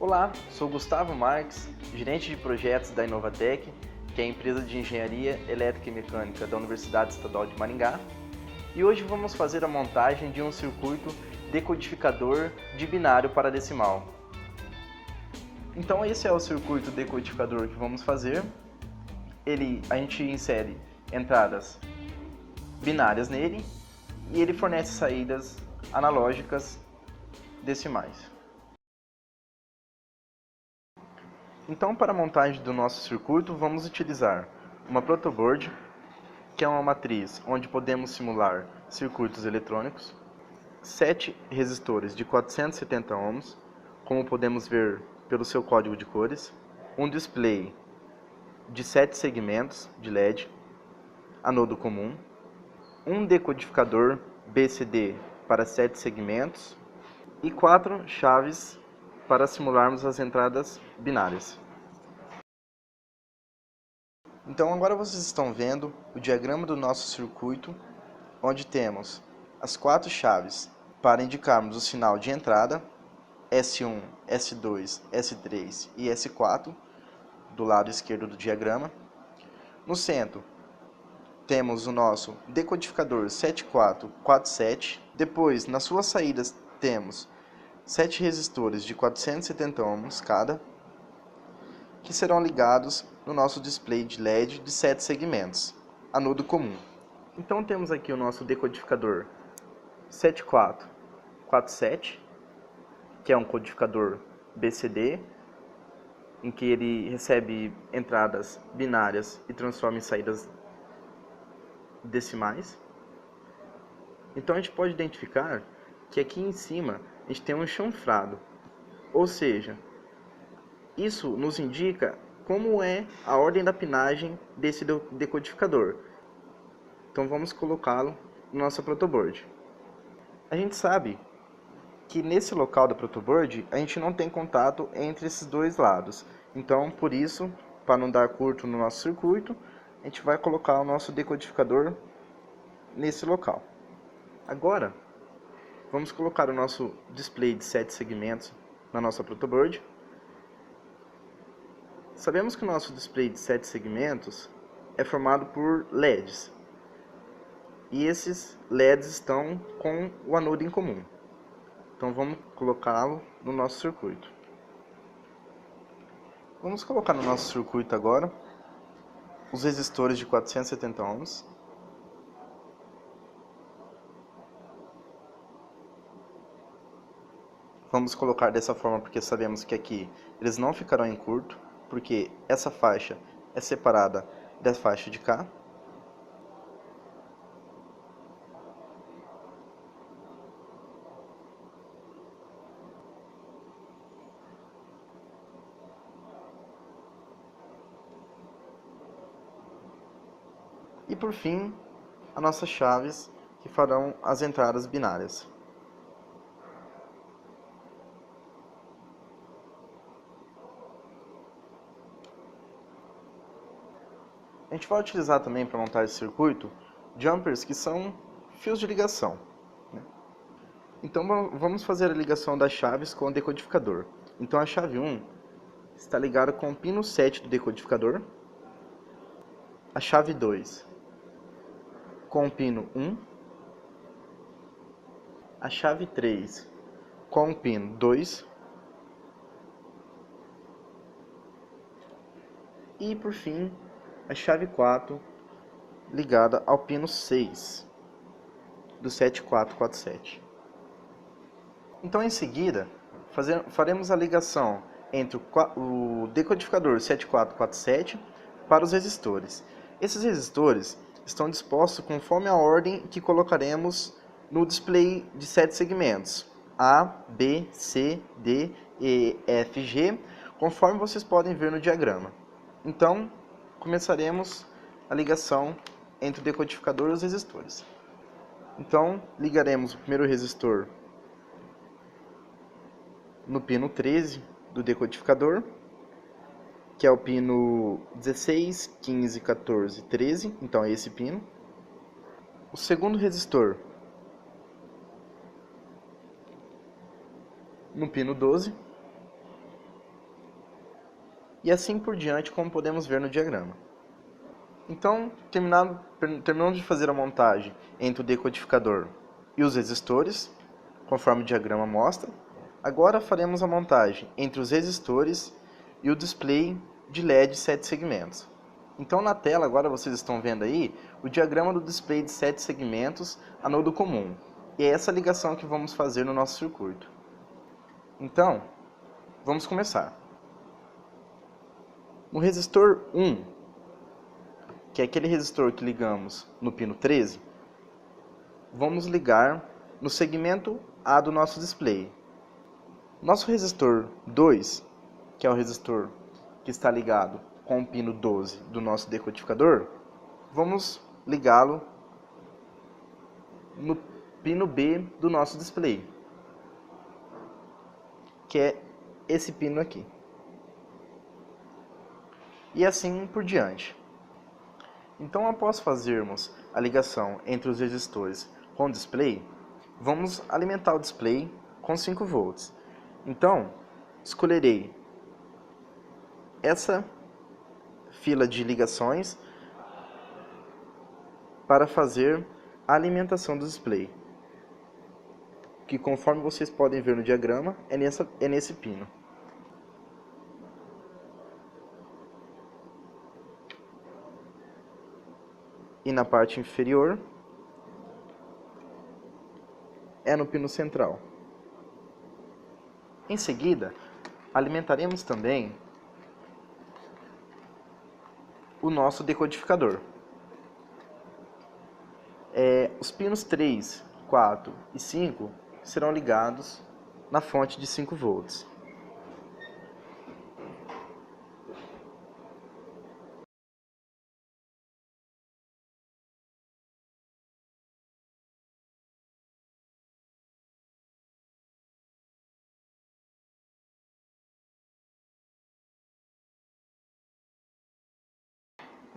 Olá, sou Gustavo Marques, gerente de projetos da Inovatec, que é a empresa de engenharia elétrica e mecânica da Universidade Estadual de Maringá, e hoje vamos fazer a montagem de um circuito decodificador de binário para decimal. Então esse é o circuito decodificador que vamos fazer. A gente insere entradas binárias nele e ele fornece saídas analógicas decimais. Então, para a montagem do nosso circuito, vamos utilizar uma protoboard, que é uma matriz onde podemos simular circuitos eletrônicos, 7 resistores de 470 ohms, como podemos ver pelo seu código de cores, um display de 7 segmentos de LED, anodo comum, um decodificador BCD para 7 segmentos e 4 chaves para simularmos as entradas binárias. Então agora vocês estão vendo o diagrama do nosso circuito, onde temos as 4 chaves para indicarmos o sinal de entrada, S1, S2, S3 e S4, do lado esquerdo do diagrama. No centro, temos o nosso decodificador 7447. Depois, nas suas saídas, temos 7 resistores de 470 ohms cada, que serão ligados no nosso display de LED de 7 segmentos, anodo comum. Então temos aqui o nosso decodificador 7447, que é um codificador BCD, em que ele recebe entradas binárias e transforma em saídas decimais. Então a gente pode identificar que aqui em cima a gente tem um chanfrado, ou seja, isso nos indica como é a ordem da pinagem desse decodificador. Então vamos colocá-lo na nossa protoboard. A gente sabe que nesse local da protoboard a gente não tem contato entre esses dois lados. Então, por isso, para não dar curto no nosso circuito, a gente vai colocar o nosso decodificador nesse local. Agora, vamos colocar o nosso display de 7 segmentos na nossa protoboard. Sabemos que o nosso display de 7 segmentos é formado por LEDs. E esses LEDs estão com o anodo em comum. Então vamos colocá-lo no nosso circuito. Vamos colocar no nosso circuito agora os resistores de 470 ohms. Vamos colocar dessa forma porque sabemos que aqui eles não ficarão em curto, porque essa faixa é separada da faixa de cá. E por fim, as nossas chaves que farão as entradas binárias. A gente vai utilizar também para montar esse circuito jumpers que são fios de ligação. Então vamos fazer a ligação das chaves com o decodificador. Então a chave 1 está ligada com o pino 7 do decodificador. A chave 2 com o pino 1. A chave 3 com o pino 2. E por fim, a chave 4 ligada ao pino 6 do 7447. Então em seguida, faremos a ligação entre o decodificador 7447 para os resistores. Esses resistores estão dispostos conforme a ordem que colocaremos no display de 7 segmentos, A, B, C, D, E, F, G, conforme vocês podem ver no diagrama. Então, começaremos a ligação entre o decodificador e os resistores. Então, ligaremos o primeiro resistor no pino 13 do decodificador, que é o pino 16, 15, 14, 13, então é esse pino. O segundo resistor no pino 12. e assim por diante, como podemos ver no diagrama. Então, terminamos de fazer a montagem entre o decodificador e os resistores, conforme o diagrama mostra. Agora faremos a montagem entre os resistores e o display de LED 7 segmentos. Então na tela agora vocês estão vendo aí o diagrama do display de 7 segmentos anodo comum. E é essa ligação que vamos fazer no nosso circuito. Então, vamos começar. No resistor 1, que é aquele resistor que ligamos no pino 13, vamos ligar no segmento A do nosso display. Nosso resistor 2, que é o resistor que está ligado com o pino 12 do nosso decodificador, vamos ligá-lo no pino B do nosso display, que é esse pino aqui. E assim por diante. Então, após fazermos a ligação entre os resistores com o display, vamos alimentar o display com 5 volts. Então, escolherei essa fila de ligações para fazer a alimentação do display, que conforme vocês podem ver no diagrama, é nesse pino. E na parte inferior é no pino central. Em seguida, alimentaremos também o nosso decodificador. Os pinos 3, 4 e 5 serão ligados na fonte de 5 volts.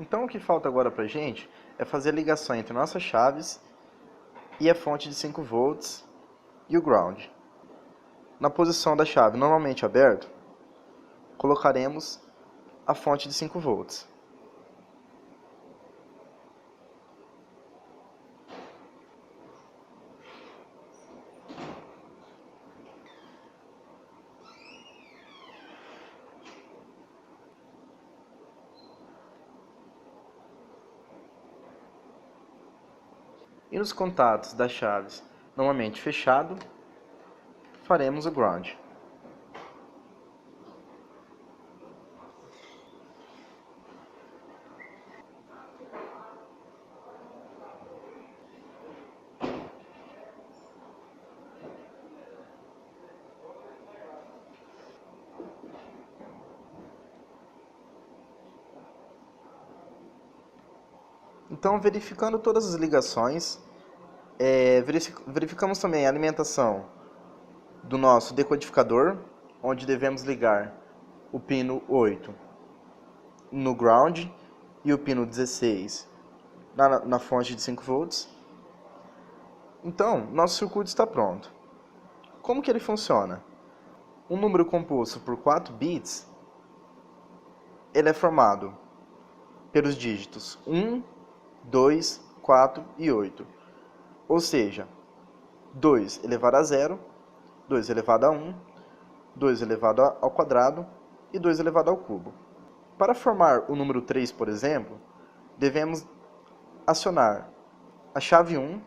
Então o que falta agora para a gente é fazer a ligação entre nossas chaves e a fonte de 5 volts e o ground. Na posição da chave normalmente aberta, colocaremos a fonte de 5 volts. E nos contatos das chaves normalmente fechado, faremos o ground. Então, verificando todas as ligações, verificamos também a alimentação do nosso decodificador, onde devemos ligar o pino 8 no ground e o pino 16 na fonte de 5 volts. Então, nosso circuito está pronto. Como que ele funciona? Um número composto por 4 bits, ele é formado pelos dígitos 1, 2, 4 e 8. Ou seja, 2 elevado a 0, 2 elevado a 1, 2 elevado ao quadrado e 2 elevado ao cubo. Para formar o número 3, por exemplo, devemos acionar a chave 1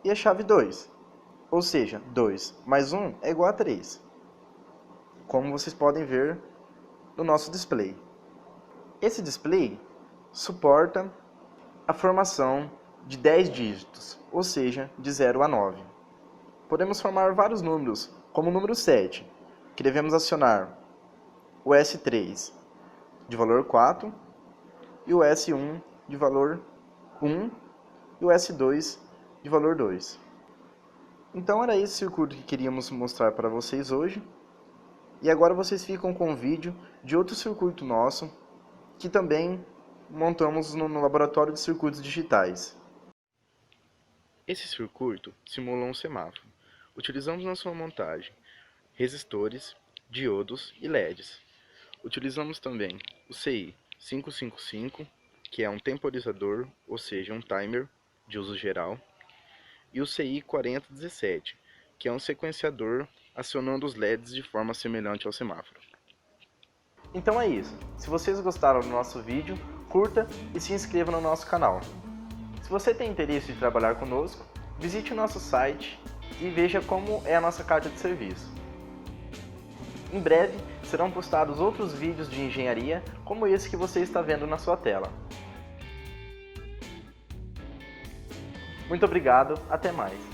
e a chave 2. Ou seja, 2 mais 1 é igual a 3. Como vocês podem ver no nosso display. Esse display suporta a formação de 10 dígitos, ou seja, de 0 a 9. Podemos formar vários números, como o número 7, que devemos acionar o S3 de valor 4, e o S1 de valor 1, e o S2 de valor 2. Então era esse circuito que queríamos mostrar para vocês hoje. E agora vocês ficam com um vídeo de outro circuito nosso, que também montamos no laboratório de circuitos digitais. Esse circuito simula um semáforo. Utilizamos na sua montagem resistores, diodos e LEDs. Utilizamos também o CI 555, que é um temporizador, ou seja, um timer de uso geral, e o CI 4017, que é um sequenciador acionando os LEDs de forma semelhante ao semáforo. Então é isso. Se vocês gostaram do nosso vídeo, curta e se inscreva no nosso canal. Se você tem interesse em trabalhar conosco, visite o nosso site e veja como é a nossa carta de serviço. Em breve serão postados outros vídeos de engenharia como esse que você está vendo na sua tela. Muito obrigado, até mais!